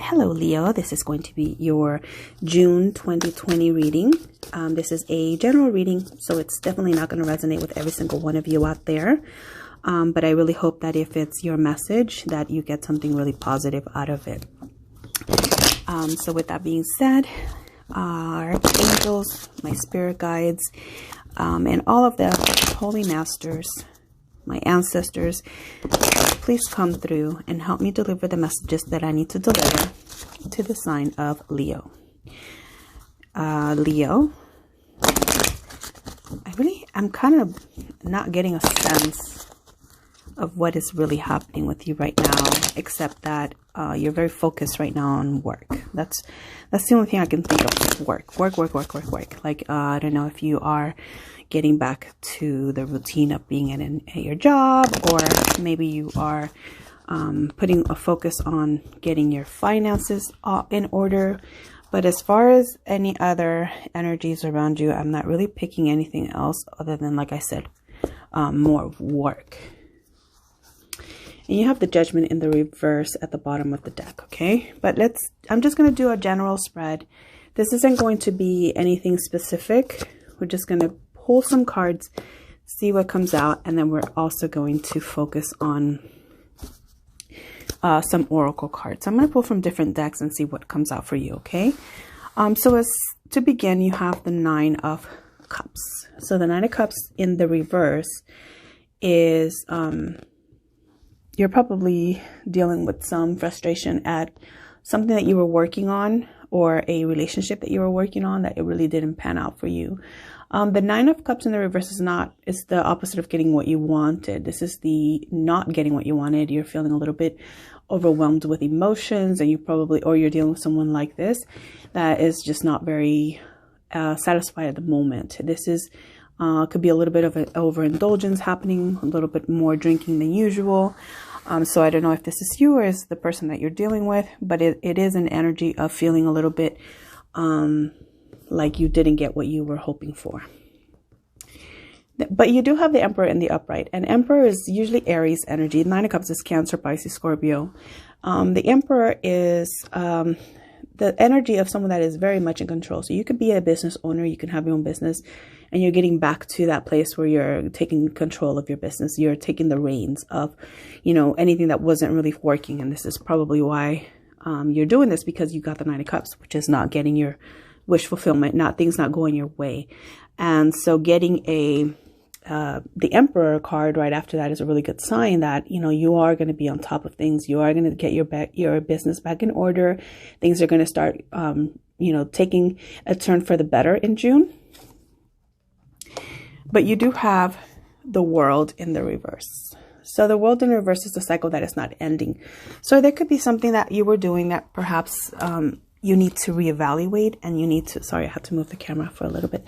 Hello Leo, this is going to be your June 2020 reading. This is a general reading, so it's definitely not going to resonate with every single one of you out there. But I really hope that if it's your message, that you get something really positive out of it. So with that being said, our angels, my spirit guides, and all of the holy masters, my ancestors, please come through and help me deliver the messages that I need to deliver to the sign of Leo. Leo, I'm kind of not getting a sense of what is really happening with you right now, except that you're very focused right now on work. That's the only thing I can think of. Work. Like, I don't know if you are getting back to the routine of being at your job, or maybe you are putting a focus on getting your finances in order. But as far as any other energies around you, I'm not really picking anything else other than, like I said, more work. And you have the Judgment in the reverse at the bottom of the deck, okay? But I'm just going to do a general spread. This isn't going to be anything specific. We're just going to pull some cards, see what comes out, and then we're also going to focus on some oracle cards. I'm going to pull from different decks and see what comes out for you, okay? So to begin, you have the Nine of Cups. So the Nine of Cups in the reverse is you're probably dealing with some frustration at something that you were working on, or a relationship that you were working on that it really didn't pan out for you. The Nine of Cups in the reverse is the opposite of getting what you wanted. This is the not getting what you wanted. You're feeling a little bit overwhelmed with emotions, and you're dealing with someone like this that is just not very satisfied at the moment. This is could be a little bit of an overindulgence happening, a little bit more drinking than usual. So I don't know if this is you or is the person that you're dealing with, but it is an energy of feeling a little bit like you didn't get what you were hoping for. But you do have the Emperor in the upright, and Emperor is usually Aries energy. Nine of Cups is Cancer, Pisces, Scorpio. The Emperor is the energy of someone that is very much in control. So you could be a business owner, you can have your own business, and you're getting back to that place where you're taking control of your business. You're taking the reins of, anything that wasn't really working. And this is probably why you're doing this, because you got the Nine of Cups, which is not getting your wish fulfillment, things not going your way. And so getting the Emperor card right after that is a really good sign that, you are going to be on top of things. You are going to get your business back in order. Things are going to start, taking a turn for the better in June. But you do have the World in the reverse. So the World in reverse is a cycle that is not ending. So there could be something that you were doing that perhaps you need to reevaluate, and you need to, sorry, I have to move the camera for a little bit.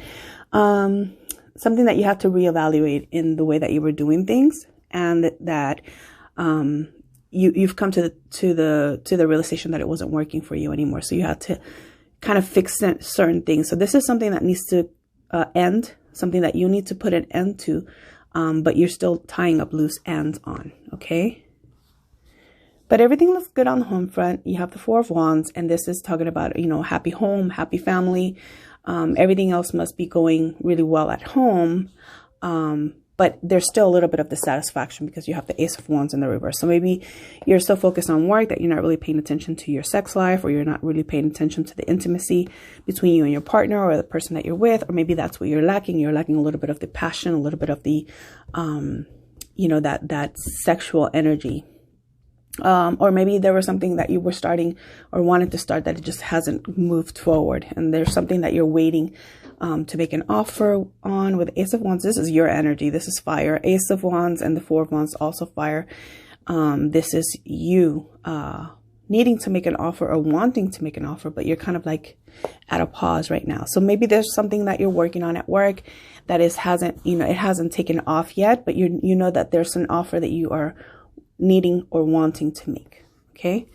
Something that you have to reevaluate in the way that you were doing things, and that you've come to the realization that it wasn't working for you anymore. So you have to kind of fix certain things. So this is something that needs to end, something that you need to put an end to, but you're still tying up loose ends on, okay? But everything looks good on the home front. You have the Four of Wands, and this is talking about, happy home, happy family. Everything else must be going really well at home. But there's still a little bit of dissatisfaction because you have the Ace of Wands in the reverse. So maybe you're so focused on work that you're not really paying attention to your sex life, or you're not really paying attention to the intimacy between you and your partner or the person that you're with. Or maybe that's what you're lacking. You're lacking a little bit of the passion, a little bit of the, that sexual energy. Or maybe there was something that you were starting or wanted to start that it just hasn't moved forward. And there's something that you're waiting to make an offer on. With Ace of Wands, this is your energy. This is fire. Ace of Wands and the Four of Wands, also fire. This is you needing to make an offer or wanting to make an offer, but you're kind of like at a pause right now. So maybe there's something that you're working on at work that it hasn't taken off yet, but you know that there's an offer that you are needing or wanting to make. Okay,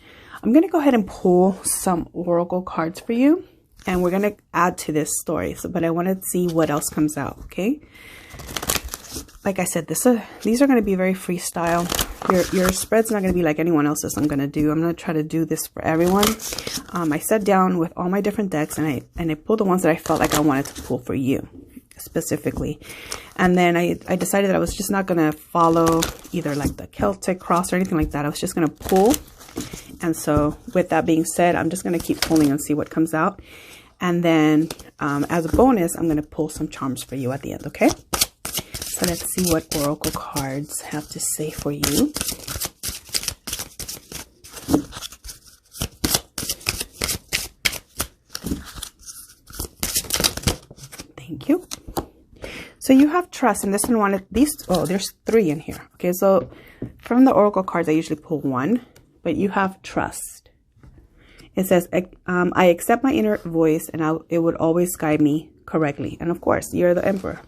I'm going to go ahead and pull some oracle cards for you, and we're going to add to this story. But I want to see what else comes out. Okay, like I said, these are going to be very freestyle. Your spread's not going to be like anyone else's I'm going to do. I'm going to try to do this for everyone. I sat down with all my different decks and I pulled the ones that I felt like I wanted to pull for you specifically. And then I decided that I was just not going to follow either like the Celtic cross or anything like that. I was just going to pull. And so with that being said, I'm just going to keep pulling and see what comes out. And then as a bonus, I'm going to pull some charms for you at the end, okay? So let's see what oracle cards have to say for you. Thank you. So you have trust, and this one wanted these. Oh, there's 3 in here. Okay, so from the oracle cards, I usually pull 1, but you have trust. It says, I accept my inner voice and it would always guide me correctly. And of course, you're the Emperor.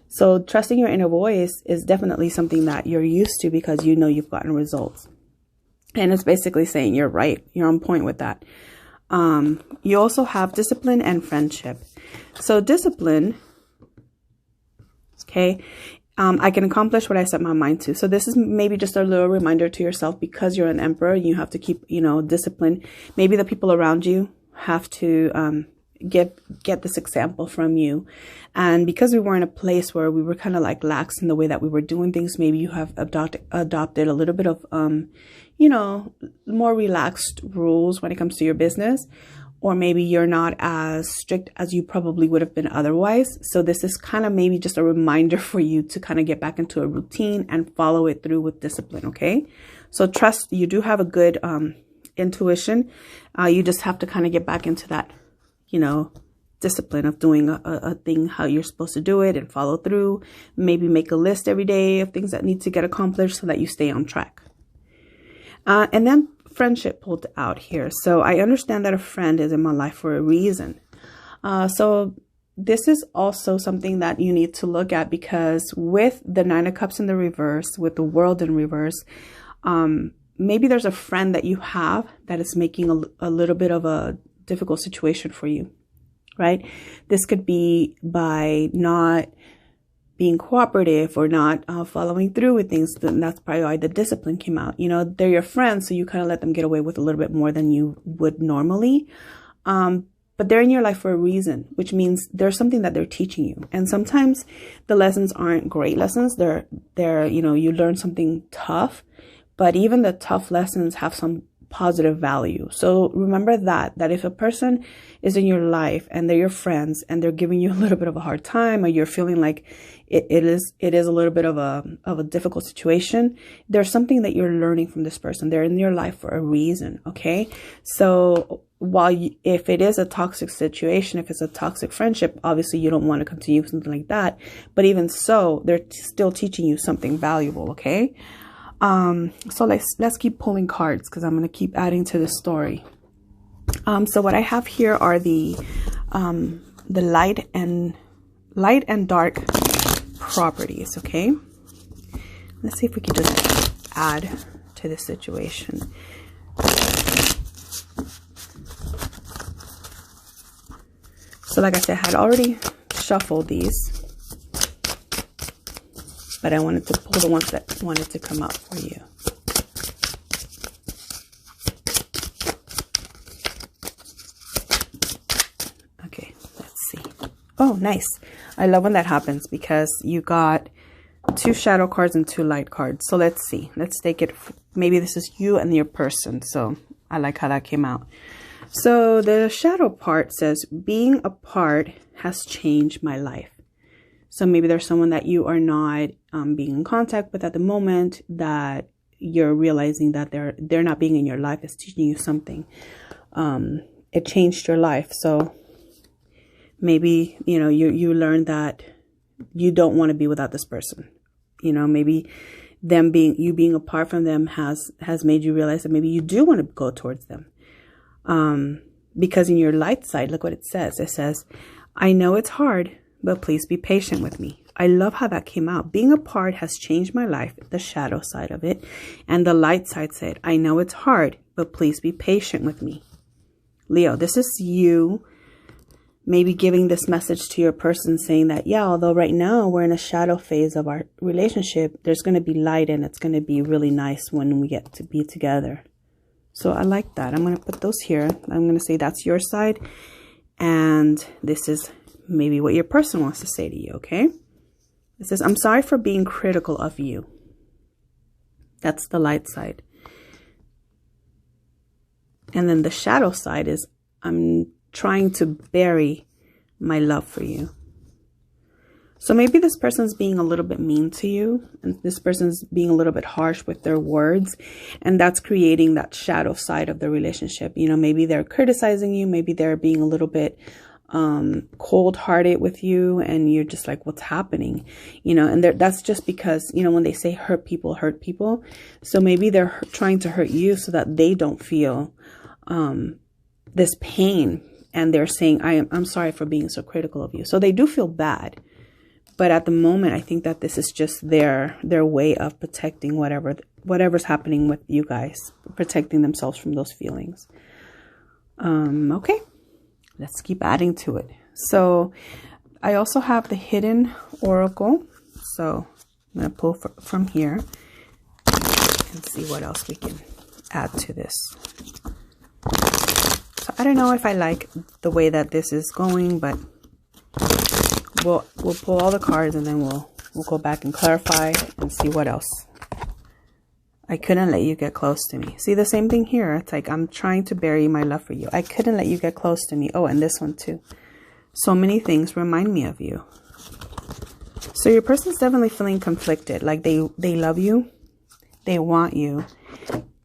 So trusting your inner voice is definitely something that you're used to because you know you've gotten results. And it's basically saying you're right. You're on point with that. You also have discipline and friendship. So discipline, okay, I can accomplish what I set my mind to. So this is maybe just a little reminder to yourself because you're an Emperor. You have to keep, discipline. Maybe the people around you have to get this example from you. And because we were in a place where we were kind of like lax in the way that we were doing things, maybe you have adopted a little bit of, more relaxed rules when it comes to your business. Or maybe you're not as strict as you probably would have been otherwise. So this is kind of maybe just a reminder for you to kind of get back into a routine and follow it through with discipline, okay? So trust, you do have a good intuition. You just have to kind of get back into that, discipline of doing a thing how you're supposed to do it and follow through. Maybe make a list every day of things that need to get accomplished so that you stay on track. And then friendship pulled out here. So I understand that a friend is in my life for a reason. So this is also something that you need to look at because with the 9 of Cups in the reverse, with the World in reverse, maybe there's a friend that you have that is making a little bit of a difficult situation for you, right? This could be by not being cooperative or not following through with things. Then that's probably why the discipline came out. They're your friends, so you kind of let them get away with a little bit more than you would normally. But they're in your life for a reason, which means there's something that they're teaching you. And sometimes the lessons aren't great lessons. They're you learn something tough, but even the tough lessons have some positive value. So remember that if a person is in your life and they're your friends and they're giving you a little bit of a hard time, or you're feeling like it is a little bit of a difficult situation, there's something that you're learning from this person. They're in your life for a reason. Okay. So if it is a toxic situation, if it's a toxic friendship, obviously you don't want to continue with something like that. But even so, they're still teaching you something valuable. Okay. So let's keep pulling cards because I'm going to keep adding to the story. So what I have here are the light and dark properties. Okay. Let's see if we can just add to the situation. So like I said, I had already shuffled these, but I wanted to pull the ones that wanted to come out for you. Okay, let's see. Oh, nice. I love when that happens because you got 2 shadow cards and 2 light cards. So let's see. Let's take it. Maybe this is you and your person. So I like how that came out. So the shadow part says, being apart has changed my life. So maybe there's someone that you are not being in contact with at the moment, that you're realizing that they're not being in your life is teaching you something. It changed your life. So maybe, you learned that you don't want to be without this person. Maybe you being apart from them has made you realize that maybe you do want to go towards them. Because in your light side, look what it says. It says, I know it's hard, but please be patient with me. I love how that came out. Being apart has changed my life, the shadow side of it. And the light side said, I know it's hard, but please be patient with me. Leo, this is you maybe giving this message to your person saying that, yeah, although right now we're in a shadow phase of our relationship, there's going to be light and it's going to be really nice when we get to be together. So I like that. I'm going to put those here. I'm going to say that's your side. And this is maybe what your person wants to say to you, okay? It says, I'm sorry for being critical of you. That's the light side. And then the shadow side is, I'm trying to bury my love for you. So maybe this person's being a little bit mean to you, and this person's being a little bit harsh with their words, and that's creating that shadow side of the relationship. You know, maybe they're criticizing you, maybe they're being a little bit cold-hearted with you, and you're just like, what's happening? You know, and that's just because, you know, when they say hurt people. So maybe they're trying to hurt you so that they don't feel this pain, and they're saying, I'm sorry for being so critical of you. So they do feel bad. But at the moment, I think that this is just their way of protecting whatever's happening with you guys, protecting themselves from those feelings. Okay, let's keep adding to it. So I also have the hidden oracle. So I'm going to pull from here and see what else we can add to this. So I don't know if I like the way that this is going, but we'll pull all the cards and then we'll go back and clarify and see what else. I couldn't let you get close to me. See, the same thing here. It's like, I'm trying to bury my love for you. I couldn't let you get close to me. Oh, and this one too. So many things remind me of you. So your person's definitely feeling conflicted. Like they love you. They want you.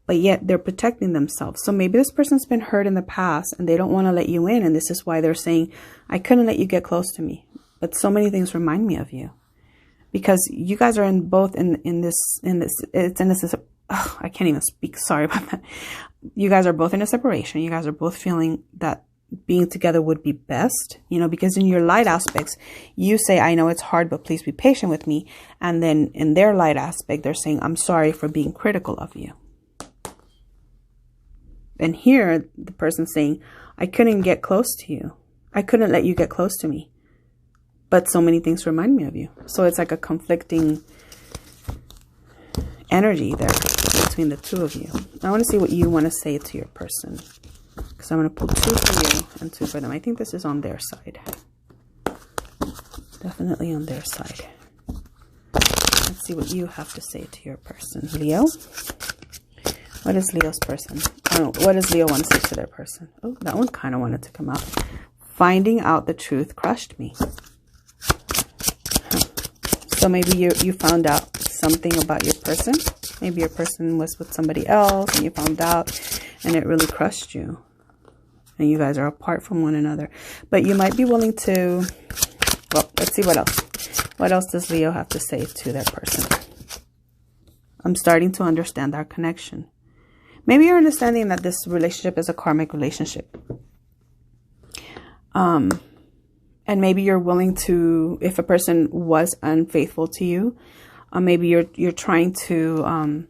But yet they're protecting themselves. So maybe this person's been hurt in the past and they don't want to let you in. And this is why they're saying, I couldn't let you get close to me. But so many things remind me of you, because you guys are I can't even speak. Sorry about that. You guys are both in a separation. You guys are both feeling that being together would be best, you know, because in your light aspects, you say, I know it's hard, but please be patient with me. And then in their light aspect, they're saying, I'm sorry for being critical of you. And here the person's saying, I couldn't get close to you. I couldn't let you get close to me. But so many things remind me of you. So it's like a conflicting energy there between the two of you. I want to see what you want to say to your person, because I'm going to pull 2 for you and 2 for them. I think this is on their side. Definitely on their side. Let's see what you have to say to your person. Leo? What is Leo's person? Oh, what does Leo want to say to their person? Oh, that one kind of wanted to come out. Finding out the truth crushed me. So maybe you found out something about your person. Maybe your person was with somebody else and you found out and it really crushed you. And you guys are apart from one another. But you might be willing to... Well, let's see what else. What else does Leo have to say to that person? I'm starting to understand our connection. Maybe you're understanding that this relationship is a karmic relationship. And maybe you're willing to, if a person was unfaithful to you, maybe you're trying to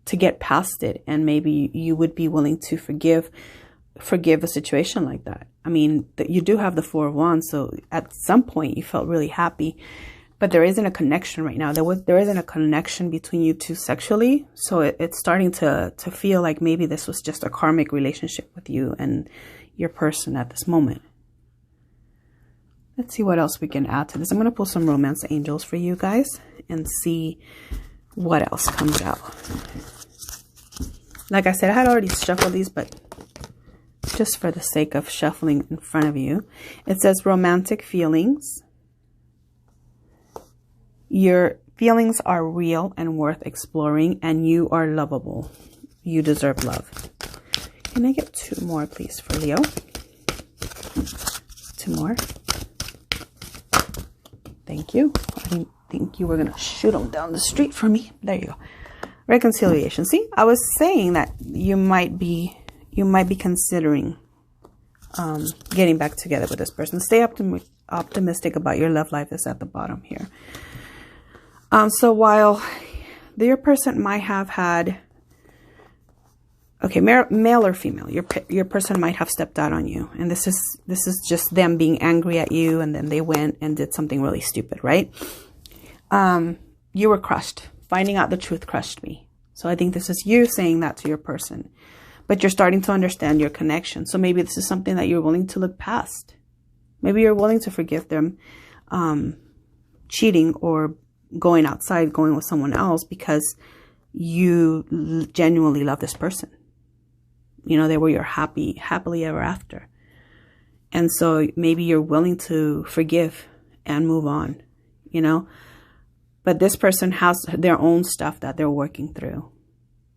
get past it, and maybe you would be willing to forgive a situation like that. I mean, you do have the 4 of Wands, so at some point you felt really happy, but there isn't a connection right now. There isn't a connection between you two sexually, so it's starting to feel like maybe this was just a karmic relationship with you and your person at this moment. Let's see what else we can add to this. I'm going to pull some romance angels for you guys and see what else comes out. Like I said, I had already shuffled these, but just for the sake of shuffling in front of you, it says romantic feelings. Your feelings are real and worth exploring, and you are lovable. You deserve love. Can I get 2 more, please, for Leo? 2 more. Thank you. I didn't think you were going to shoot them down the street for me. There you go. Reconciliation. See, I was saying that you might be considering getting back together with this person. Stay optimistic about your love life is at the bottom here. So while your person might have had Okay, male or female, your person might have stepped out on you, and this is just them being angry at you, and then they went and did something really stupid, right? You were crushed. Finding out the truth crushed me. So I think this is you saying that to your person, but you're starting to understand your connection. So maybe this is something that you're willing to look past. Maybe you're willing to forgive them cheating or going outside, going with someone else, because you genuinely love this person. You know, they were your happily ever after. And so maybe you're willing to forgive and move on, you know. But this person has their own stuff that they're working through.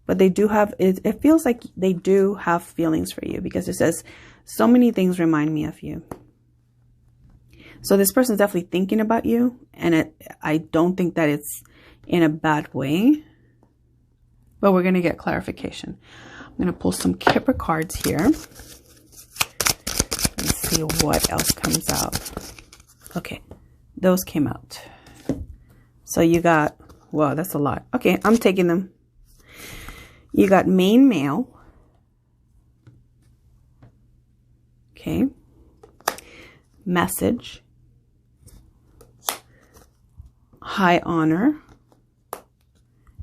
But they do have, it feels like they do have feelings for you, because it says, so many things remind me of you. So this person's definitely thinking about you. And I don't think that it's in a bad way. But we're going to get clarification. I'm going to pull some Kipper cards here. And see what else comes out. Okay, those came out. So you got, whoa, that's a lot. Okay, I'm taking them. You got main male. Okay. Message. High honor.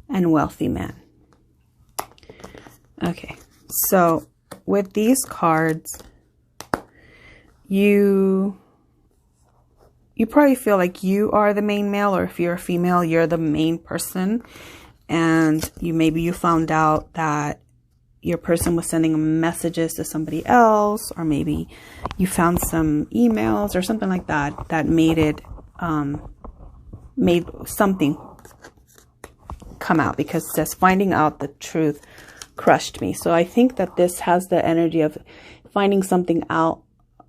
And wealthy man. Okay, so with these cards, you probably feel like you are the main male, or if you're a female, you're the main person. And maybe you found out that your person was sending messages to somebody else, or maybe you found some emails or something like that that made something come out, because it says finding out the truth crushed me. So I think that this has the energy of finding something out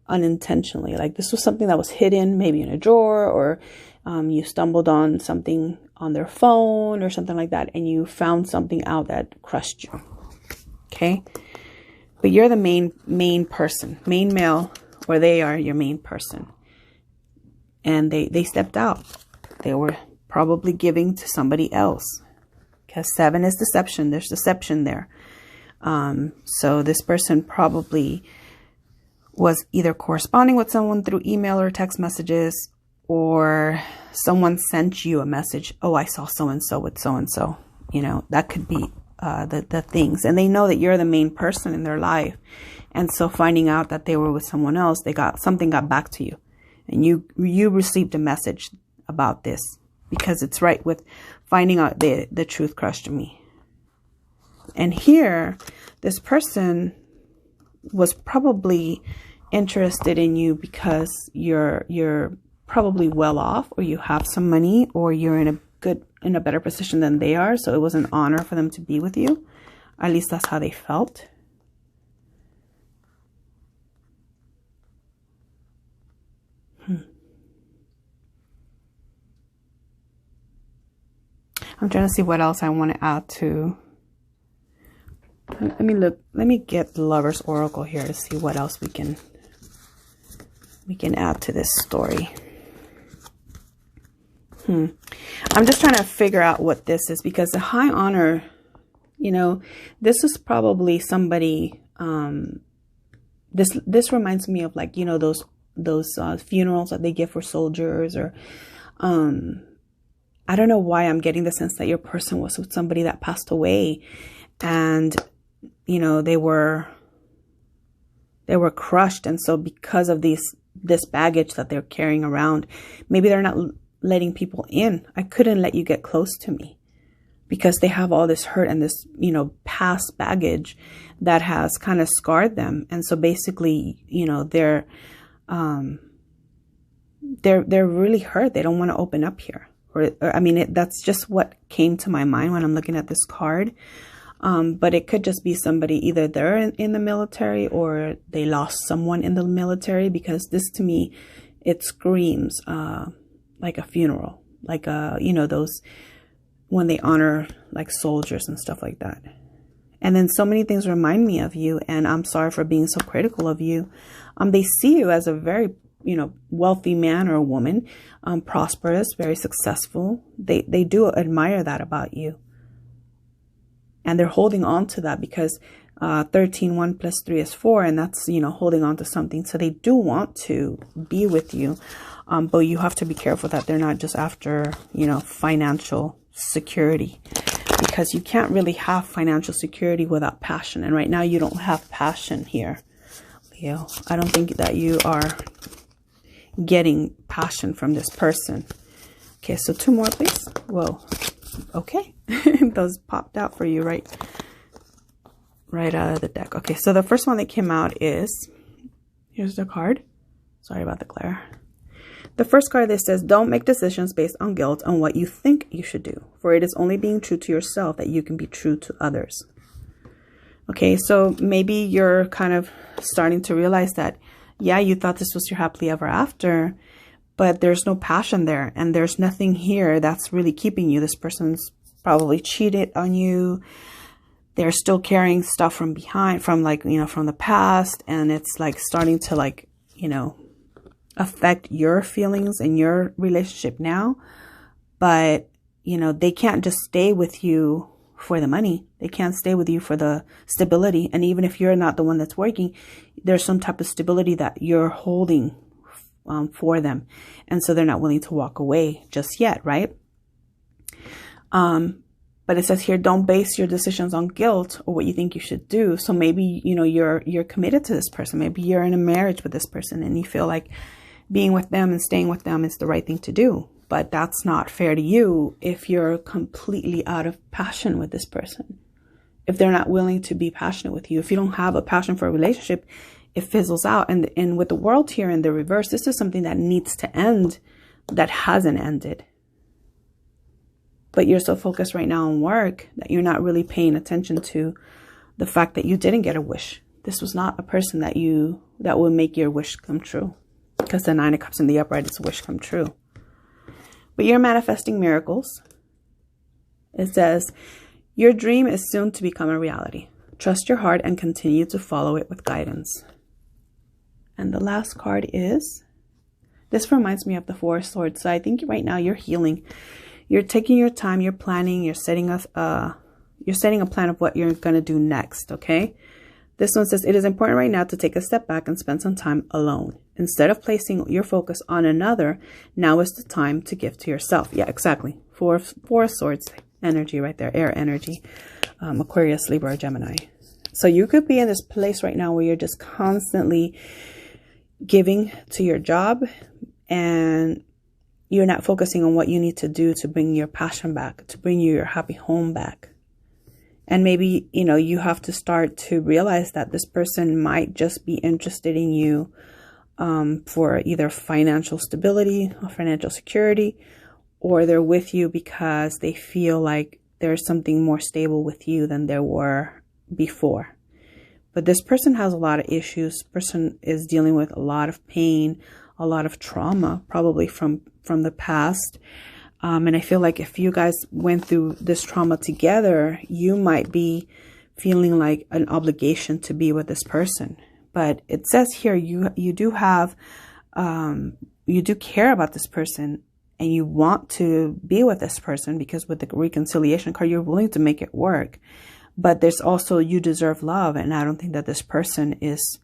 unintentionally. Like this was something that was hidden, maybe in a drawer, or you stumbled on something on their phone or something like that, and you found something out that crushed you. Okay, but you're the main person, main male, or they are your main person, and they stepped out. They were probably giving to somebody else, because 7 is deception. There's deception there. So this person probably was either corresponding with someone through email or text messages, or someone sent you a message. Oh, I saw so-and-so with so-and-so. You know, that could be the things. And they know that you're the main person in their life. And so finding out that they were with someone else, something got back to you. And you received a message about this, because it's right with finding out the truth crushed me. And here, this person was probably interested in you because you're probably well off, or you have some money, or you're in a better position than they are. So it was an honor for them to be with you. At least that's how they felt. I'm trying to see what else I want to add to. Let me look. Let me get the Lover's Oracle here to see what else we can add to this story. I'm just trying to figure out what this is, because the high honor, you know, this is probably somebody. This reminds me of, like, you know, those funerals that they give for soldiers, or I don't know why I'm getting the sense that your person was with somebody that passed away, and you know, they were crushed. And so because of this baggage that they're carrying around, maybe they're not letting people in. I couldn't let you get close to me, because they have all this hurt and this, you know, past baggage that has kind of scarred them. And so basically, you know, they're really hurt. They don't want to open up here. Or I mean, that's just what came to my mind when I'm looking at this card. But it could just be somebody, either they're in the military, or they lost someone in the military, because this, to me, it screams like a funeral, like you know, those when they honor like soldiers and stuff like that. And then so many things remind me of you, and I'm sorry for being so critical of you. They see you as a very, you know, wealthy man or a woman, prosperous, very successful. They do admire that about you. And they're holding on to that, because 13, 1 plus 3 is 4, and that's, you know, holding on to something. So they do want to be with you, but you have to be careful that they're not just after, you know, financial security, because you can't really have financial security without passion. And right now you don't have passion here, Leo. I don't think that you are getting passion from this person. Okay, so 2 more, please. Whoa. Okay. Those popped out for you right out of the deck. Okay, so the first one that came out is, here's the card. Sorry about the glare. The first card that says, don't make decisions based on guilt on what you think you should do, for it is only being true to yourself that you can be true to others. Okay, so maybe you're kind of starting to realize that, yeah, you thought this was your happily ever after, but there's no passion there, and there's nothing here that's really keeping you. This person's probably cheated on you. They're still carrying stuff from behind, from like, you know, from the past, and it's like starting to like, you know, affect your feelings and your relationship now. But, you know, they can't just stay with you for the money. They can't stay with you for the stability. And even if you're not the one that's working, there's some type of stability that you're holding for them. And so they're not willing to walk away just yet, right? But it says here, don't base your decisions on guilt or what you think you should do. So maybe, you know, you're committed to this person. Maybe you're in a marriage with this person and you feel like being with them and staying with them is the right thing to do. But that's not fair to you if you're completely out of passion with this person. If they're not willing to be passionate with you, if you don't have a passion for a relationship, it fizzles out. And with the world here in the reverse, this is something that needs to end, that hasn't ended. But you're so focused right now on work that you're not really paying attention to the fact that you didn't get a wish. This was not a person that will make your wish come true. Because the 9 of Cups in the upright is a wish come true. But you're manifesting miracles. It says, your dream is soon to become a reality. Trust your heart and continue to follow it with guidance. And the last card is, this reminds me of the 4 of Swords. So I think right now you're healing. You're taking your time, you're planning, you're setting a plan of what you're going to do next, okay? This one says, it is important right now to take a step back and spend some time alone. Instead of placing your focus on another, now is the time to give to yourself. Yeah, exactly. 4 of Swords energy right there, air energy, Aquarius, Libra, Gemini. So you could be in this place right now where you're just constantly giving to your job and you're not focusing on what you need to do to bring your passion back, to bring you your happy home back. And maybe, you know, you have to start to realize that this person might just be interested in you for either financial stability or financial security, or they're with you because they feel like there's something more stable with you than there were before. But this person has a lot of issues. This person is dealing with a lot of pain, a lot of trauma, probably from the past. And I feel like if you guys went through this trauma together, you might be feeling like an obligation to be with this person. But it says here, you do have, you do care about this person and you want to be with this person, because with the reconciliation card, you're willing to make it work. But there's also, you deserve love. And I don't think that this person is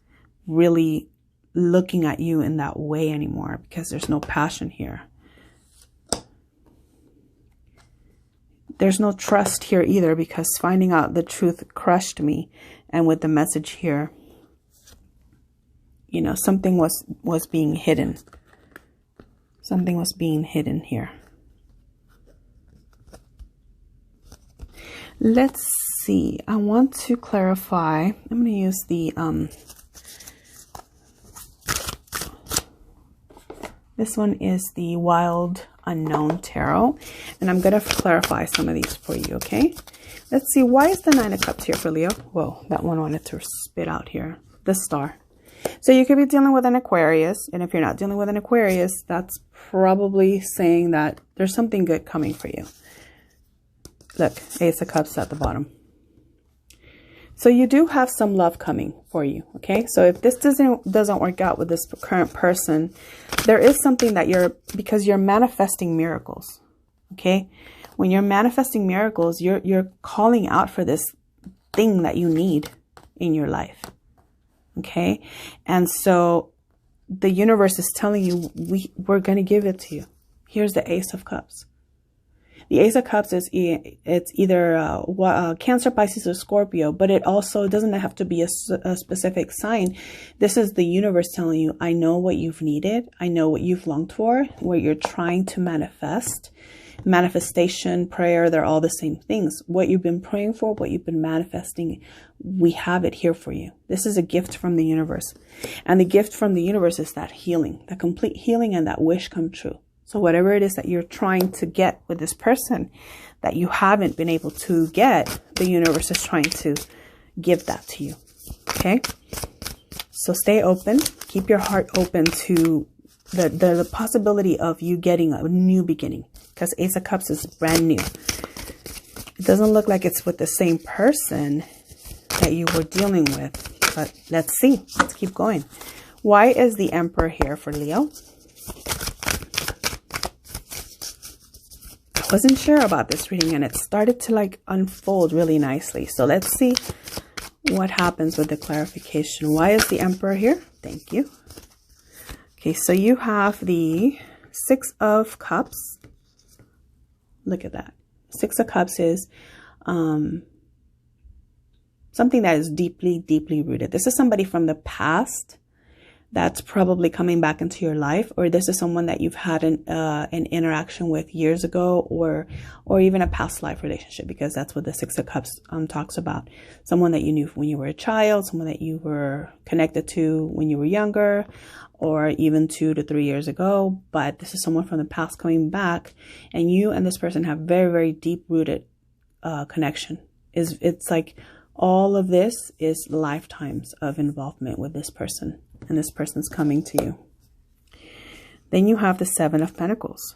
really looking at you in that way anymore, because there's no passion here. There's no trust here either, because finding out the truth crushed me. And with the message here, you know, something was being hidden. Something was being hidden here. Let's see. I want to clarify. I'm going to use the this one is the Wild Unknown Tarot, and I'm going to clarify some of these for you, okay? Let's see, why is the 9 of Cups here for Leo? Whoa, that one wanted to spit out here. The Star. So you could be dealing with an Aquarius, and if you're not dealing with an Aquarius, that's probably saying that there's something good coming for you. Look, Ace of Cups at the bottom. So you do have some love coming for you, okay? So if this doesn't work out with this current person, there is something that because you're manifesting miracles, okay? When you're manifesting miracles, you're calling out for this thing that you need. in your life. Okay. And so the universe is telling you, we're going to give it to you. Here's the Ace of Cups. The Ace of Cups is it's either Cancer, Pisces, or Scorpio, but it also doesn't have to be a specific sign. This is the universe telling you, I know what you've needed. I know what you've longed for, what you're trying to manifest. Manifestation, prayer, they're all the same things. What you've been praying for, what you've been manifesting, we have it here for you. This is a gift from the universe. And the gift from the universe is that healing, that complete healing, and that wish come true. So whatever it is that you're trying to get with this person that you haven't been able to get, the universe is trying to give that to you. Okay? So stay open. Keep your heart open to the possibility of you getting a new beginning, because Ace of Cups is brand new. It doesn't look like it's with the same person that you were dealing with, but let's see. Let's keep going. Why is the Emperor here for Leo? I wasn't sure about this reading, and it started to like unfold really nicely. So let's see what happens with the clarification. Why is the Emperor here? Thank you. Okay, so you have the Six of Cups. Look at that. Six of Cups is something that is deeply, deeply rooted. This is somebody from the past that's probably coming back into your life, or this is someone that you've had an interaction with years ago, or even a past life relationship, because that's what the Six of Cups talks about. Someone that you knew when you were a child, someone that you were connected to when you were younger, or even 2 to 3 years ago. But this is someone from the past coming back, and you and this person have very, very deep rooted connection. It's like all of this is lifetimes of involvement with this person, and this person's coming to you. Then you have the Seven of Pentacles,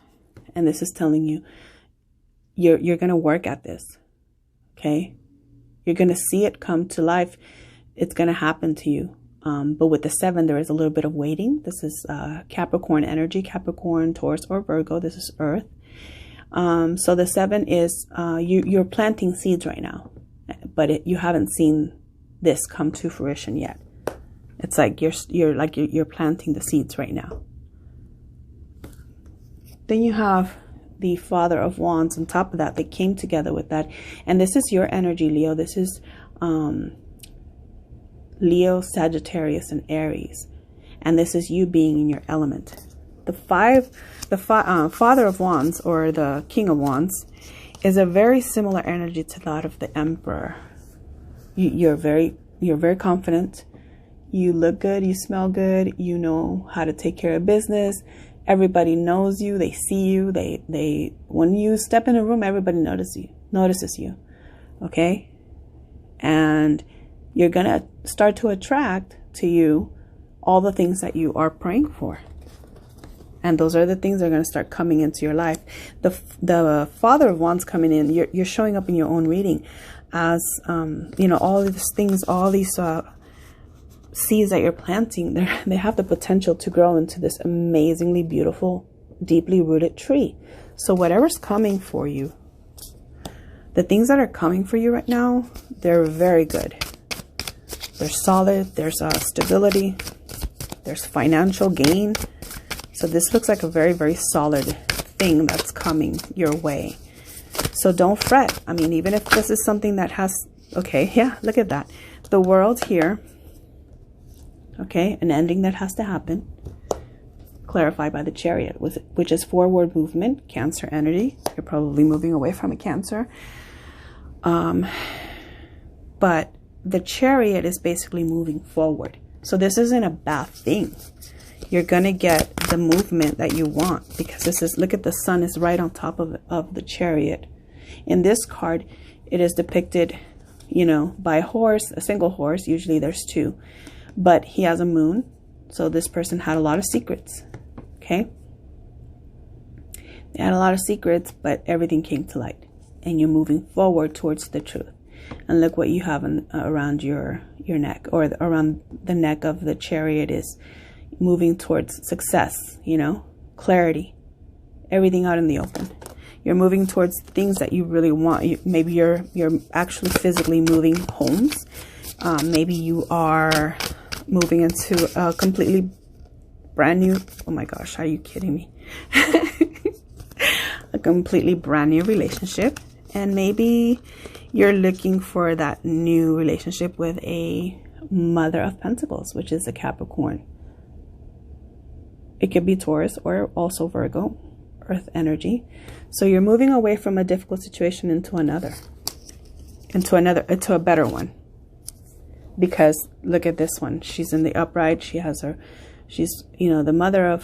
and this is telling you you're going to work at this. Okay, you're going to see it come to life. It's going to happen to you. But with the Seven, there is a little bit of waiting. This is Capricorn energy, Capricorn, Taurus, or Virgo. This is Earth. So the Seven is you're planting seeds right now, but you haven't seen this come to fruition yet. It's like you're planting the seeds right now. Then you have the Father of Wands on top of that. They came together with that, and this is your energy, Leo. This is Leo, Sagittarius, and Aries, and this is you being in your element. The Father of Wands, or the King of Wands, is a very similar energy to that of the Emperor. You're very confident. You look good. You smell good. You know how to take care of business. Everybody knows you. They see you. They when you step in a room, everybody notices you. Okay, and you're gonna start to attract to you all the things that you are praying for. And those are the things that are going to start coming into your life. The Father of Wands coming in, you're showing up in your own reading as, all these things, all these seeds that you're planting, they have the potential to grow into this amazingly beautiful, deeply rooted tree. So whatever's coming for you, the things that are coming for you right now, they're very good. They're solid. There's stability. There's financial gain. So this looks like a very, very solid thing that's coming your way. So don't fret. I mean, even if this is something that has, okay, yeah, look at that. The World here, okay, an ending that has to happen, clarified by the Chariot, which is forward movement, Cancer energy. You're probably moving away from a Cancer. But the Chariot is basically moving forward. So this isn't a bad thing. You're going to get the movement that you want, because this is, look at the Sun is right on top of the Chariot. In this card, it is depicted, by a horse, a single horse. Usually there's two, but he has a moon. So this person had a lot of secrets. Okay. They had a lot of secrets, but everything came to light, and you're moving forward towards the truth. And look what you have around your neck, or around the neck of the Chariot is moving towards success, clarity, everything out in the open. You're moving towards things that you really want. Maybe you're actually physically moving homes, Maybe you are moving into a completely brand new, oh my gosh, are you kidding me? A completely brand new relationship. And maybe you're looking for that new relationship with a Mother of Pentacles, which is a Capricorn. It could be Taurus or also Virgo, Earth energy. So you're moving away from a difficult situation into a better one. Because look at this one. She's in the upright. She's, you know, the Mother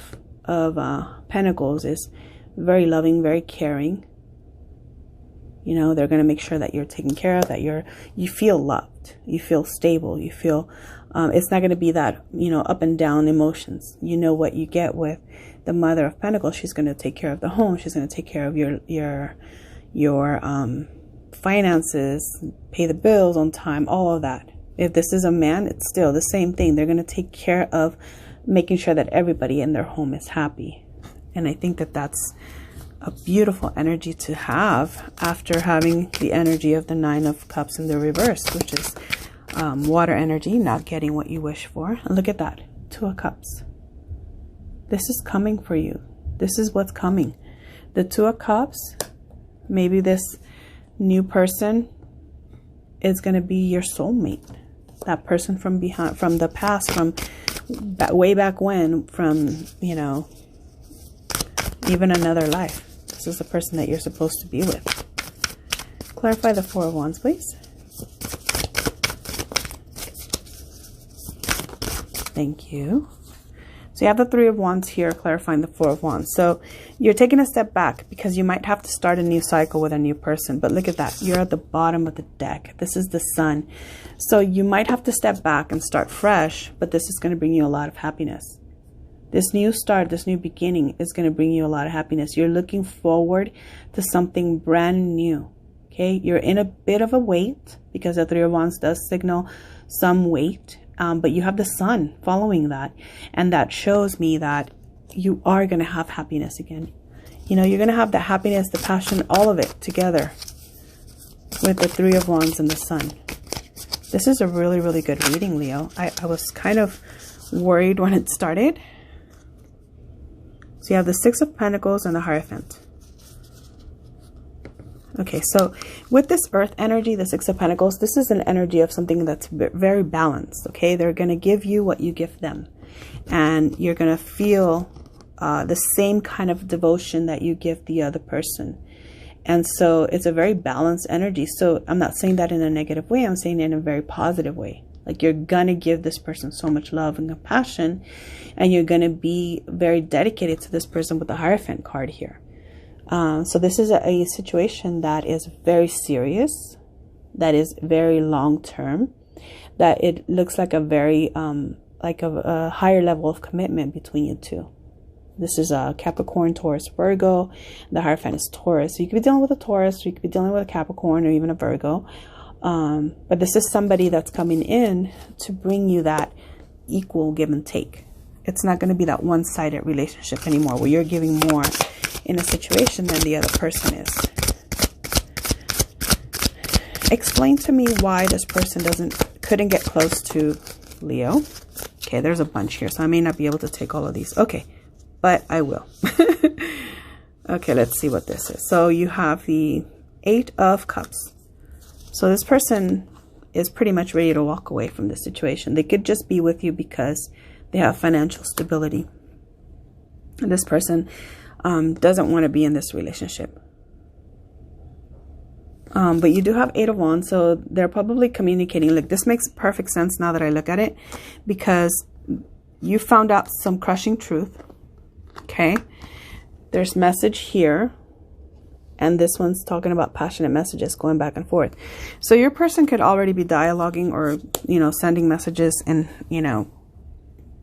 of Pentacles is very loving, very caring. You know, they're going to make sure that you're taken care of, that you feel loved, you feel stable, you feel, it's not going to be that, you know, up and down emotions. You know what you get with the Mother of Pentacles. She's going to take care of the home. She's going to take care of your finances, pay the bills on time, all of that. If this is a man, it's still the same thing. They're going to take care of making sure that everybody in their home is happy. And I think that that's a beautiful energy to have after having the energy of the Nine of Cups in the reverse, which is water energy, not getting what you wish for. And look at that, Two of Cups. This is coming for you. This is what's coming. The Two of Cups, maybe this new person is going to be your soulmate. That person from behind, from the past, from way back when, from, you know, even another life. This is the person that you're supposed to be with. Clarify the Four of Wands, please. Thank you. So you have the Three of Wands here, clarifying the Four of Wands. So you're taking a step back because you might have to start a new cycle with a new person. But look at that. You're at the bottom of the deck. This is the Sun. So you might have to step back and start fresh, but this is going to bring you a lot of happiness. This new start, this new beginning is going to bring you a lot of happiness. You're looking forward to something brand new. Okay, you're in a bit of a wait because the Three of Wands does signal some wait. But you have the Sun following that. And that shows me that you are going to have happiness again. You know, you're going to have the happiness, the passion, all of it together with the Three of Wands and the Sun. This is a really, really good reading, Leo. I was kind of worried when it started. So you have the Six of Pentacles and the Hierophant. Okay, so with this Earth energy, the Six of Pentacles, this is an energy of something that's very balanced, okay? They're going to give you what you give them. And you're going to feel the same kind of devotion that you give the other person. And so it's a very balanced energy. So I'm not saying that in a negative way. I'm saying it in a very positive way. Like you're going to give this person so much love and compassion. And you're going to be very dedicated to this person with the Hierophant card here. So this is a situation that is very serious, that is very long term, that it looks like a very, like a higher level of commitment between you two. This is a Capricorn, Taurus, Virgo. The Hierophant is Taurus. So you could be dealing with a Taurus, or you could be dealing with a Capricorn, or even a Virgo. But this is somebody that's coming in to bring you that equal give and take. It's not going to be that one-sided relationship anymore, where you're giving more in a situation than the other person is. Explain to me why this person couldn't get close to Leo. Okay, there's a bunch here, so I may not be able to take all of these. Okay, but I will. Okay, let's see what this is. So you have the Eight of Cups. So this person is pretty much ready to walk away from this situation. They could just be with you because they have financial stability. And this person doesn't want to be in this relationship. But you do have Eight of Wands, so they're probably communicating. Look, this makes perfect sense now that I look at it, because you found out some crushing truth. Okay, there's message here, and this one's talking about passionate messages going back and forth. So your person could already be dialoguing, or, you know, sending messages and, you know,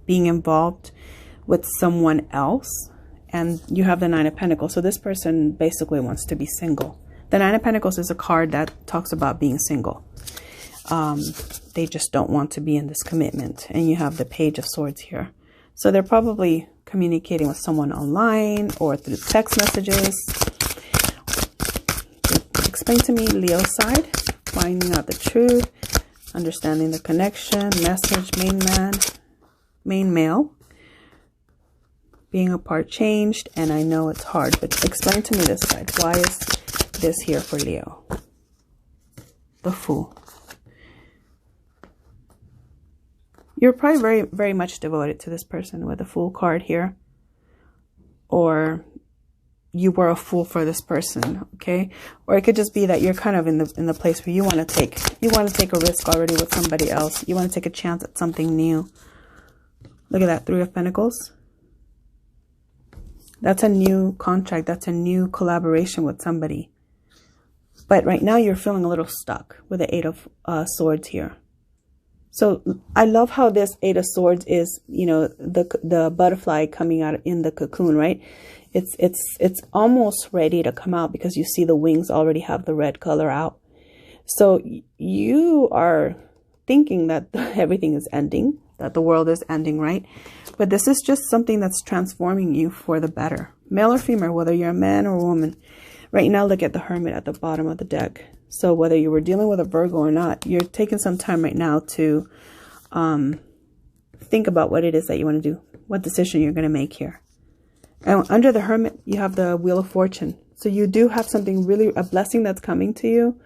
being involved with someone else. And you have the Nine of Pentacles. So this person basically wants to be single. The Nine of Pentacles is a card that talks about being single. They just don't want to be in this commitment. And you have the Page of Swords here. So they're probably communicating with someone online or through text messages. Explain to me Leo's side, finding out the truth. understanding the connection, message, main male. Being apart changed, and I know it's hard, but explain to me this side. Why is this here for Leo? The Fool. You're probably very, very much devoted to this person with the Fool card here. Or you were a fool for this person, okay? Or it could just be that you're kind of in the place where you want to take a risk already with somebody else. You want to take a chance at something new. Look at that, 3 of Pentacles. That's a new contract. That's a new collaboration with somebody. But right now you're feeling a little stuck with the 8 of Swords here. So I love how this 8 of Swords is, you know, the butterfly coming out in the cocoon, right? It's almost ready to come out because you see the wings already have the red color out. So you are thinking that everything is ending, that the world is ending, right? But this is just something that's transforming you for the better. Male or female, whether you're a man or a woman. Right now, look at the Hermit at the bottom of the deck. So whether you were dealing with a Virgo or not, you're taking some time right now to think about what it is that you want to do, what decision you're going to make here. And under the Hermit, you have the Wheel of Fortune. So you do have something really, a blessing that's coming to you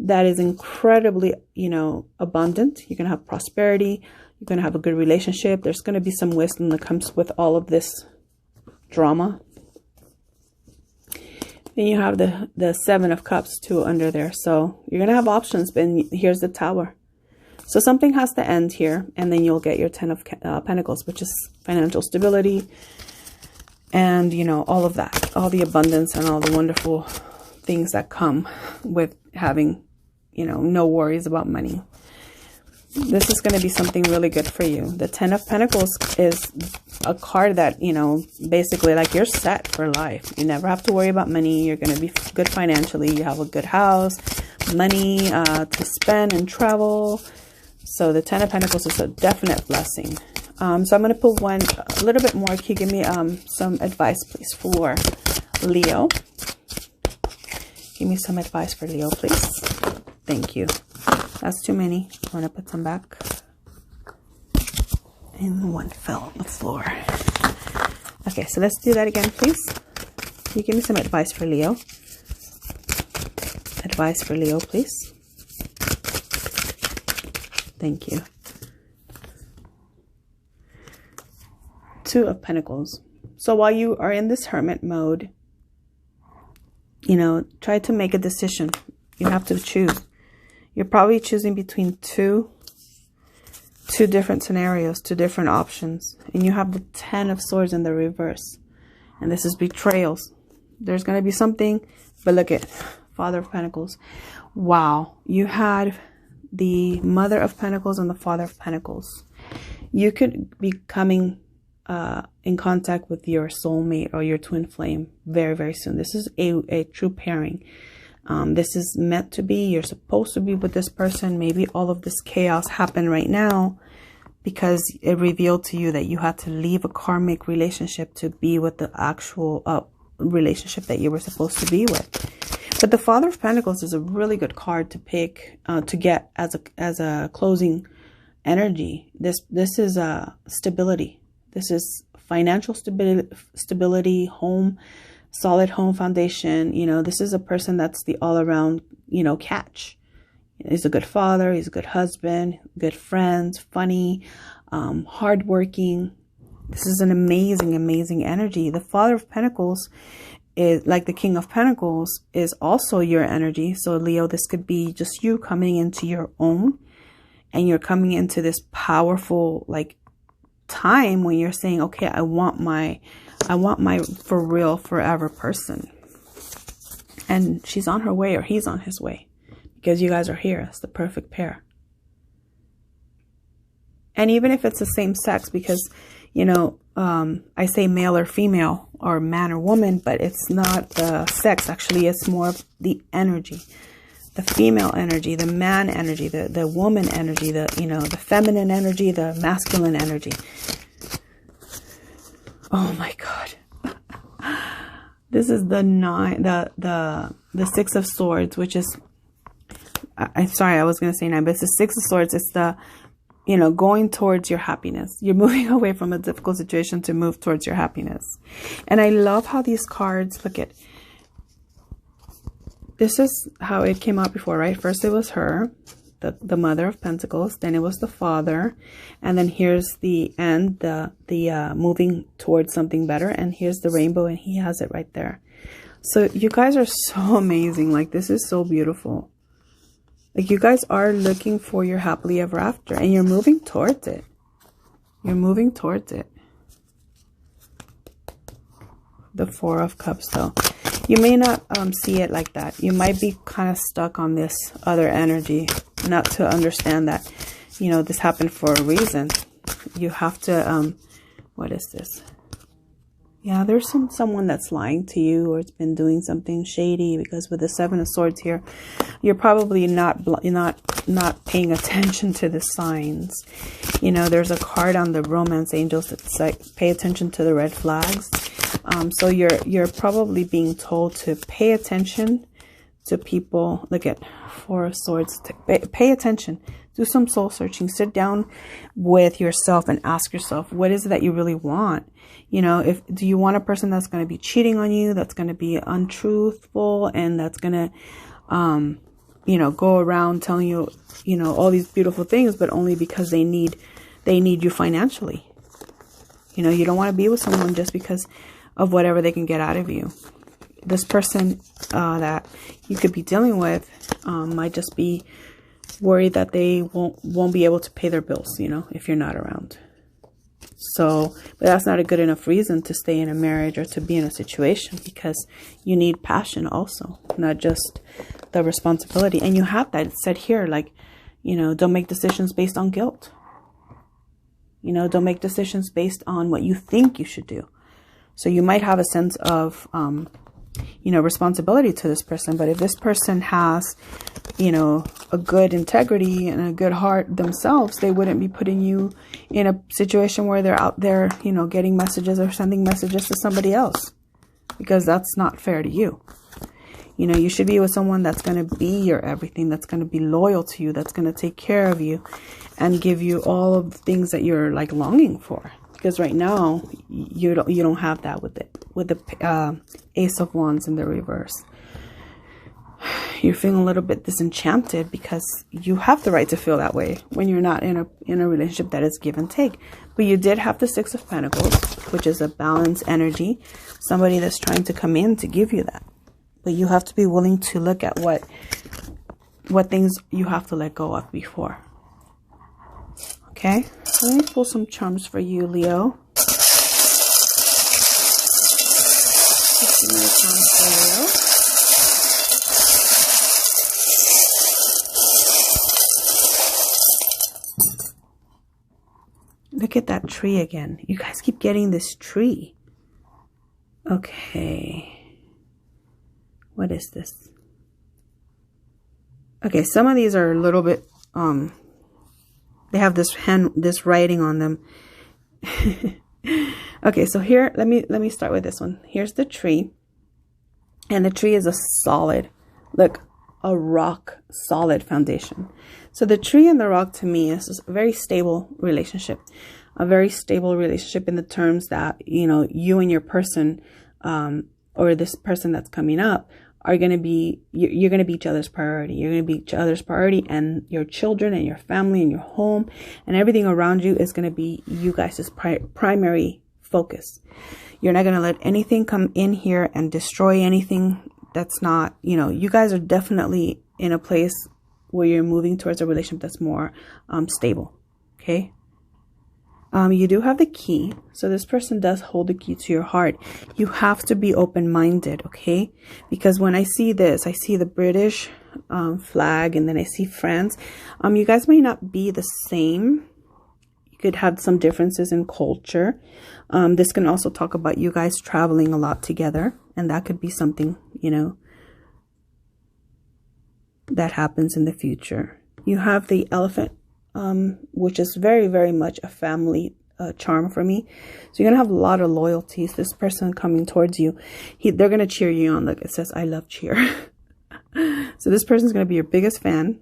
that is incredibly, you know, abundant. You're going to have prosperity. You're going to have a good relationship. There's going to be some wisdom that comes with all of this drama. Then you have the 7 of Cups too under there. So you're going to have options, but here's the Tower. So something has to end here, and then you'll get your 10 of Pentacles, which is financial stability. And, you know, all of that, all the abundance and all the wonderful things that come with having, you know, no worries about money. This is going to be something really good for you. The 10 of Pentacles is a card that, you know, basically like you're set for life. You never have to worry about money. You're going to be good financially. You have a good house, money to spend and travel. So the 10 of Pentacles is a definite blessing. So I'm going to pull one a little bit more. Can you give me some advice, please, for Leo? Give me some advice for Leo, please. Thank you. That's too many. I'm going to put some back. And one fell on the floor. Okay, so let's do that again, please. Can you give me some advice for Leo? Advice for Leo, please. Thank you. 2 of Pentacles. So while you are in this hermit mode, you know, try to make a decision. You have to choose. You're probably choosing between two different scenarios, 2 different options. And you have the 10 of Swords in the reverse. And this is betrayals. There's going to be something, but look at Father of Pentacles. Wow. You had the Mother of Pentacles and the Father of Pentacles. You could be coming in contact with your soulmate or your twin flame very, very soon. This is a true pairing. This is meant to be. You're supposed to be with this person. Maybe all of this chaos happened right now because it revealed to you that you had to leave a karmic relationship to be with the actual relationship that you were supposed to be with. But the Father of Pentacles is a really good card to pick, to get as a closing energy. This is stability. This is financial stability, home, solid home foundation. You know, this is a person that's the all around, you know, catch. He's a good father. He's a good husband, good friends, funny, hardworking. This is an amazing, amazing energy. The Father of Pentacles is like the King of Pentacles is also your energy. So Leo, this could be just you coming into your own, and you're coming into this powerful, like, time when you're saying, okay, I want my for real forever person. And she's on her way, or he's on his way, because you guys are here. It's the perfect pair. And even if it's the same sex, because, you know, I say male or female or man or woman, but it's not the sex. Actually, it's more of the energy. The female energy, the man energy, the woman energy, the feminine energy, the masculine energy. Oh my God. This is the 6 of Swords, which is I'm sorry, I was going to say 9, but it's the 6 of Swords. It's the, you know, going towards your happiness. You're moving away from a difficult situation to move towards your happiness. And I love how these cards, look at, this is how it came out before, right? First it was her, the Mother of Pentacles, then it was the Father, and then here's the end, the moving towards something better, and here's the Rainbow, and he has it right there. So you guys are so amazing. Like, this is so beautiful. Like, you guys are looking for your happily ever after, and you're moving towards it. You're moving towards it. The 4 of Cups, though. You may not see it like that. You might be kind of stuck on this other energy, not to understand that, you know, this happened for a reason. You have to, what is this? Yeah, there's someone that's lying to you, or it's been doing something shady, because with the 7 of Swords here, you're probably not paying attention to the signs. You know, there's a card on the Romance Angels that's like, pay attention to the red flags. So you're probably being told to pay attention to people. Look at 4 of Swords. Pay attention. Do some soul searching. Sit down with yourself and ask yourself, what is it that you really want? You know, do you want a person that's going to be cheating on you, that's going to be untruthful, and that's going to, you know, go around telling you, you know, all these beautiful things, but only because they need you financially. You know, you don't want to be with someone just because of whatever they can get out of you. This person that you could be dealing with might just be worried that they won't be able to pay their bills, you know, if you're not around. So, but that's not a good enough reason to stay in a marriage or to be in a situation, because you need passion also, not just the responsibility. And you have that. It said here, like, you know, don't make decisions based on guilt. You know, don't make decisions based on what you think you should do. So you might have a sense of, you know, responsibility to this person. But if this person has, you know, a good integrity and a good heart themselves, they wouldn't be putting you in a situation where they're out there, you know, getting messages or sending messages to somebody else, because that's not fair to you. You know, you should be with someone that's going to be your everything, that's going to be loyal to you, that's going to take care of you and give you all of the things that you're like longing for. Because right now you don't have that with the Ace of Wands in the reverse. You're feeling a little bit disenchanted because you have the right to feel that way when you're not in a relationship that is give and take. But you did have the 6 of Pentacles, which is a balanced energy, somebody that's trying to come in to give you that. But you have to be willing to look at what things you have to let go of before. Okay, so let me pull some charms for you, Leo. Look at that tree again. You guys keep getting this tree. Okay. What is this? Okay, some of these are a little bit, they have this writing on them. Okay, so here, let me start with this one. Here's the tree. And the tree is a solid, look, a rock solid foundation. So the tree and the rock to me is a very stable relationship. A very stable relationship in the terms that, you know, you and your person, or this person that's coming up, are going to be, you're going to be each other's priority. You're going to be each other's priority, and your children and your family and your home and everything around you is going to be you guys' primary focus. You're not going to let anything come in here and destroy anything that's not, you know, you guys are definitely in a place where you're moving towards a relationship that's more stable. Okay. You do have the key. So this person does hold the key to your heart. You have to be open-minded, okay? Because when I see this, I see the British flag, and then I see France. You guys may not be the same. You could have some differences in culture. This can also talk about you guys traveling a lot together, and that could be something, you know, that happens in the future. You have the Elephant, which is very, very much a family charm for me. So you're going to have a lot of loyalties. This person coming towards you, they're going to cheer you on. Like it says, I love cheer. So this person's going to be your biggest fan.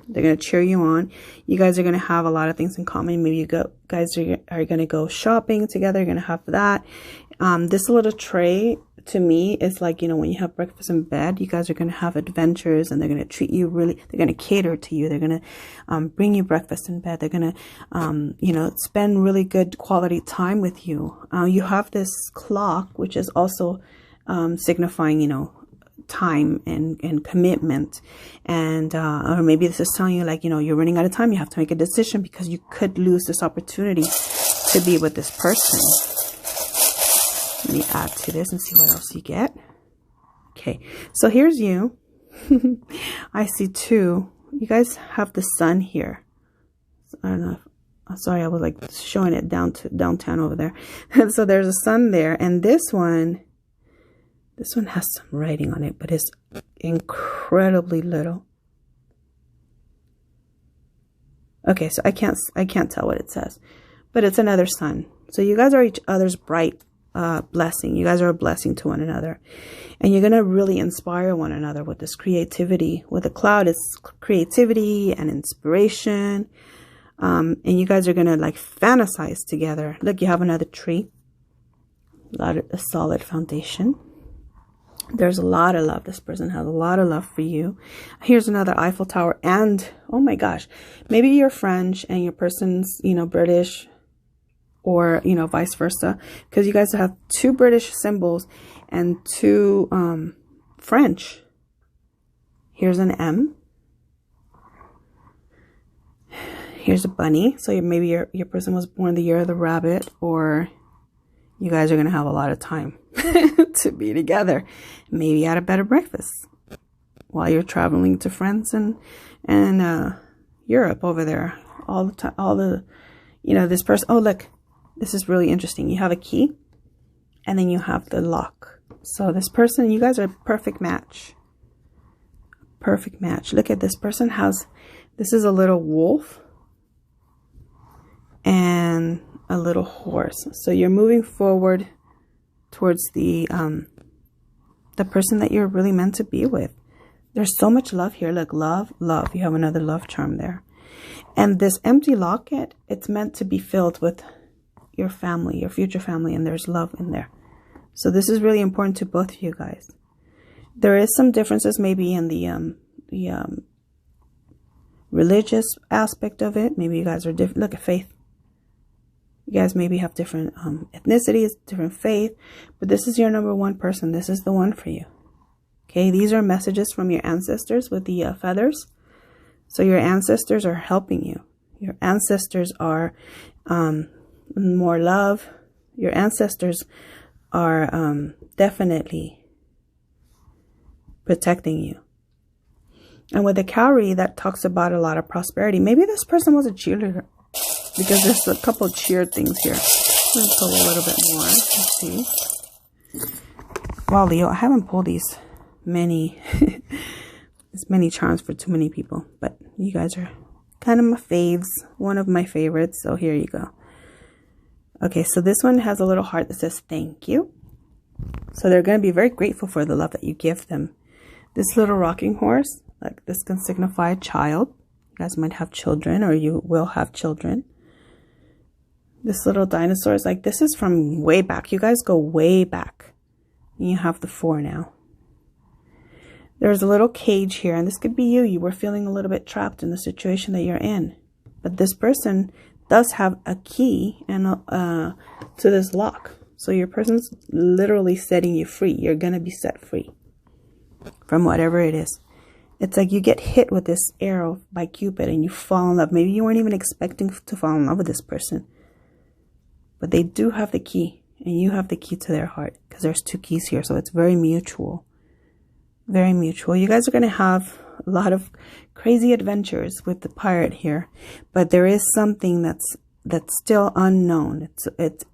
They're going to cheer you on. You guys are going to have a lot of things in common. Maybe you guys are going to go shopping together. You're going to have that. This little tray to me is like, you know, when you have breakfast in bed, you guys are going to have adventures, and they're going to treat you really, they're going to cater to you. They're going to bring you breakfast in bed. They're going to, you know, spend really good quality time with you. You have this clock, which is also signifying, you know, time and commitment, and or maybe this is telling you, like, you know, you're running out of time. You have to make a decision because you could lose this opportunity to be with this person. Let me add to this and see what else you get. Okay, so here's you. I see two. You guys have the sun here. I don't know. Sorry, I was like showing it downtown over there. So there's a sun there, and this one has some writing on it, but it's incredibly little. Okay, so I can't tell what it says, but it's another sun. So you guys are each other's bright blessing. You guys are a blessing to one another, and you're gonna really inspire one another with this creativity. With the cloud, it's creativity and inspiration, and you guys are gonna like fantasize together. Look, you have another tree, a solid foundation. There's a lot of love. This person has a lot of love for you. Here's another Eiffel Tower, and oh my gosh, maybe you're French and your person's, you know, British, or, you know, vice versa, because you guys have two British symbols and two French. Here's an M. Here's a bunny. So maybe your person was born the year of the rabbit, or you guys are going to have a lot of time to be together. Maybe at a better breakfast while you're traveling to France and Europe over there all the time. All the, you know, this person. Oh, look, this is really interesting. You have a key, and then you have the lock. So this person, you guys are a perfect match. Perfect match. Look at this person has, this is a little wolf and a little horse. So you're moving forward towards the person that you're really meant to be with. There's so much love here. Look, love, love. You have another love charm there. And this empty locket, it's meant to be filled with your family, your future family, and there's love in there. So this is really important to both of you guys. There is some differences maybe in the religious aspect of it. Maybe you guys are different. Look at faith. You guys maybe have different ethnicities, different faith, but this is your number one person. This is the one for you. Okay, these are messages from your ancestors with the feathers. So your ancestors are helping you. Your ancestors are more love. Your ancestors are definitely protecting you. And with the cowrie, that talks about a lot of prosperity. Maybe this person was a cheerleader, because there's a couple of cheer things here. I'm going to pull a little bit more. Let's see. Wow, Leo, I haven't pulled these many charms for too many people, but you guys are kind of my faves, one of my favorites. So here you go. Okay, so this one has a little heart that says thank you. So they're going to be very grateful for the love that you give them. This little rocking horse, like this can signify a child. You guys might have children, or you will have children. This little dinosaur is like, this is from way back. You guys go way back. And you have the 4 now. There's a little cage here, and this could be you. You were feeling a little bit trapped in the situation that you're in. But this person does have a key and to this lock. So your person's literally setting you free. You're going to be set free from whatever it is. It's like you get hit with this arrow by Cupid and you fall in love. Maybe you weren't even expecting to fall in love with this person. But they do have the key, and you have the key to their heart, because there's 2 keys here. So it's very mutual. Very mutual. You guys are going to have a lot of crazy adventures with the pirate here. But there is something that's still unknown. It's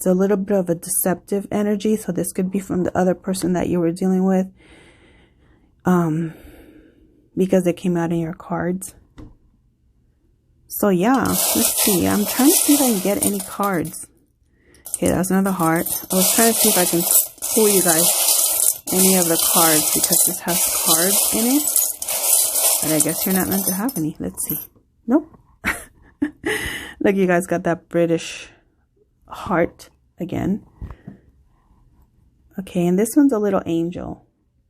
a little bit of a deceptive energy. So this could be from the other person that you were dealing with. Because they came out in your cards. So yeah, let's see. I'm trying to see if I can get any cards. Okay, that's another heart. I was trying to see if I can pull you guys any of the cards because this has cards in it. But I guess you're not meant to have any. Let's see. Nope. Look, you guys got that British heart again. Okay, and this one's a little angel.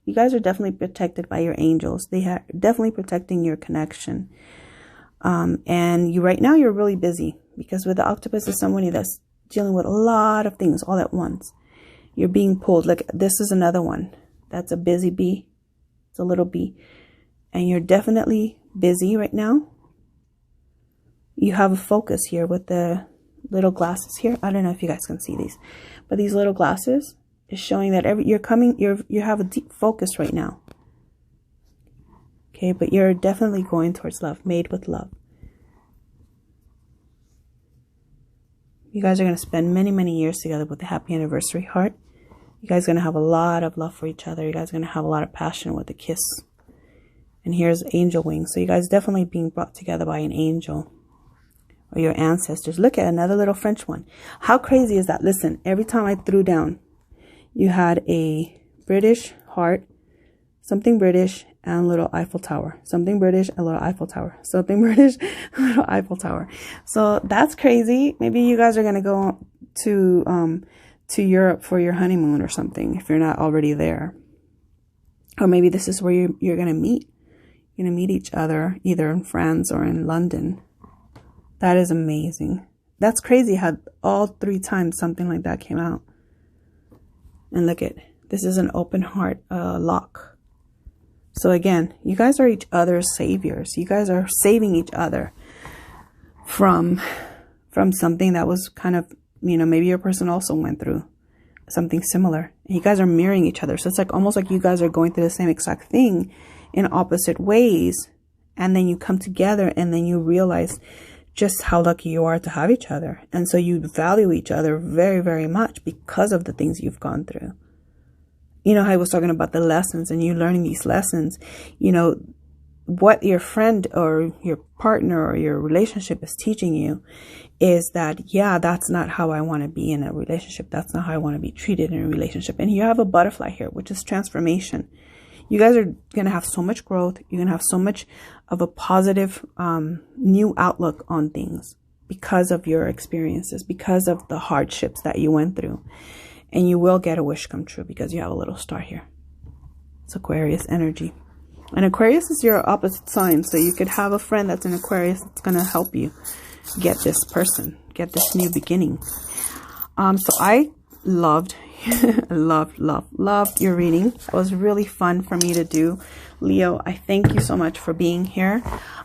You guys are definitely protected by your angels. They are definitely protecting your connection. And you right now you're really busy because with the octopus is somebody that's dealing with a lot of things all at once. You're being pulled. Like this is another one. That's a busy bee. It's a little bee. And you're definitely busy right now. You have a focus here with the little glasses here. I don't know if you guys can see these, but these little glasses is showing that you have a deep focus right now. Okay, but you're definitely going towards love, made with love. You guys are going to spend many, many years together with the happy anniversary heart. You guys are going to have a lot of love for each other. You guys are going to have a lot of passion with a kiss. And here's angel wings. So you guys definitely being brought together by an angel or your ancestors. Look at another little French one. How crazy is that? Listen, every time I threw down, you had a British heart, something British, and a little Eiffel Tower. Something British, a little Eiffel Tower. Something British, a little Eiffel Tower. So that's crazy. Maybe you guys are going to go to Europe for your honeymoon or something if you're not already there. Or maybe this is where you're going to meet. You're going to meet each other either in France or in London. That is amazing. That's crazy how all 3 times something like that came out. And look at, this is an open heart lock. So again, you guys are each other's saviors. You guys are saving each other from something that was kind of, you know, maybe your person also went through something similar. And you guys are mirroring each other. So it's like almost like you guys are going through the same exact thing in opposite ways. And then you come together and then you realize just how lucky you are to have each other. And so you value each other very, very much because of the things you've gone through. You know how I was talking about the lessons and you learning these lessons, you know, what your friend or your partner or your relationship is teaching you is that, yeah, that's not how I want to be in a relationship. That's not how I want to be treated in a relationship. And you have a butterfly here, which is transformation. You guys are going to have so much growth. You're going to have so much of a positive, new outlook on things because of your experiences, because of the hardships that you went through. And you will get a wish come true because you have a little star here. It's Aquarius energy. And Aquarius is your opposite sign. So you could have a friend that's in Aquarius that's going to help you get this person, get this new beginning. So I loved your reading. It was really fun for me to do. Leo, I thank you so much for being here.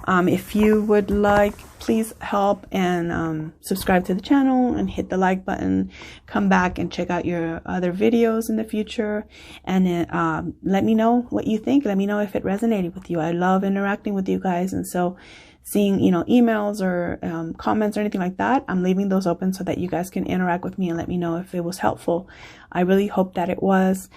If you would like, please help and subscribe to the channel and hit the like button. Come back and check out your other videos in the future. And let me know what you think. Let me know if it resonated with you. I love interacting with you guys. And so seeing, you know, emails or comments or anything like that, I'm leaving those open so that you guys can interact with me and let me know if it was helpful. I really hope that it was.